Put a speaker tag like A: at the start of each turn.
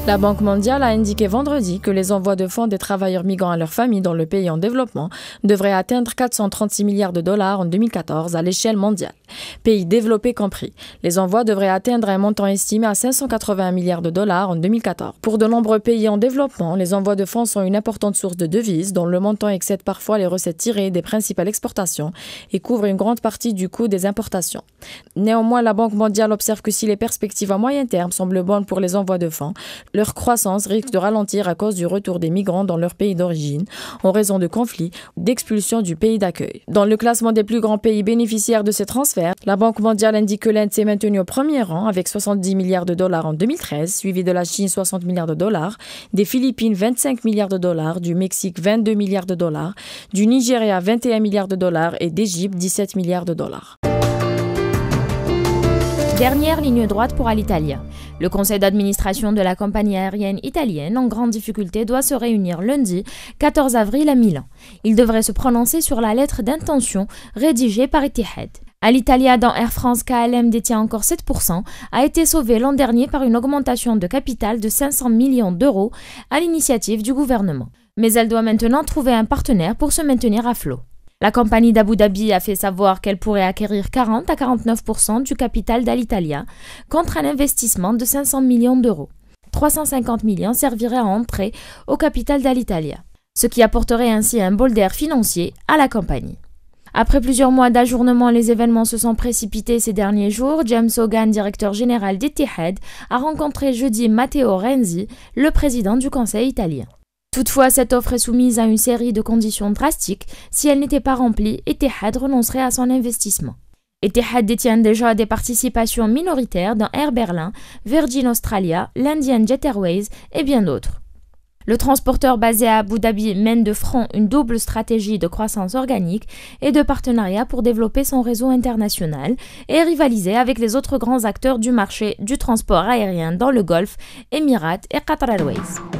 A: La Banque mondiale a indiqué vendredi que les envois de fonds des travailleurs migrants à leurs familles dans le pays en développement devraient atteindre 436 milliards de dollars en 2014 à l'échelle mondiale, pays développés compris. Les envois devraient atteindre un montant estimé à 581 milliards de dollars en 2014. Pour de nombreux pays en développement, les envois de fonds sont une importante source de devises dont le montant excède parfois les recettes tirées des principales exportations et couvre une grande partie du coût des importations. Néanmoins, la Banque mondiale observe que si les perspectives à moyen terme semblent bonnes pour les envois de fonds, leur croissance risque de ralentir à cause du retour des migrants dans leur pays d'origine, en raison de conflits ou d'expulsion du pays d'accueil. Dans le classement des plus grands pays bénéficiaires de ces transferts, la Banque mondiale indique que l'Inde s'est maintenue au premier rang avec 70 milliards de dollars en 2013, suivi de la Chine 60 milliards de dollars, des Philippines 25 milliards de dollars, du Mexique 22 milliards de dollars, du Nigeria 21 milliards de dollars et d'Égypte 17 milliards de dollars.
B: Dernière ligne droite pour Alitalia. Le conseil d'administration de la compagnie aérienne italienne en grande difficulté doit se réunir lundi 14 avril à Milan. Il devrait se prononcer sur la lettre d'intention rédigée par Etihad. Alitalia, dont Air France KLM détient encore 7%, a été sauvé l'an dernier par une augmentation de capital de 500 millions d'euros à l'initiative du gouvernement. Mais elle doit maintenant trouver un partenaire pour se maintenir à flot. La compagnie d'Abu Dhabi a fait savoir qu'elle pourrait acquérir 40 à 49% du capital d'Alitalia contre un investissement de 500 millions d'euros. 350 millions serviraient à entrer au capital d'Alitalia, ce qui apporterait ainsi un bol d'air financier à la compagnie. Après plusieurs mois d'ajournement, les événements se sont précipités ces derniers jours. James Hogan, directeur général d'Etihad, a rencontré jeudi Matteo Renzi, le président du conseil italien. Toutefois, cette offre est soumise à une série de conditions drastiques. Si elle n'était pas remplie, Etihad renoncerait à son investissement. Etihad détient déjà des participations minoritaires dans Air Berlin, Virgin Australia, l'Indian Jet Airways et bien d'autres. Le transporteur basé à Abu Dhabi mène de front une double stratégie de croissance organique et de partenariat pour développer son réseau international et rivaliser avec les autres grands acteurs du marché du transport aérien dans le Golfe, Emirates et Qatar Airways.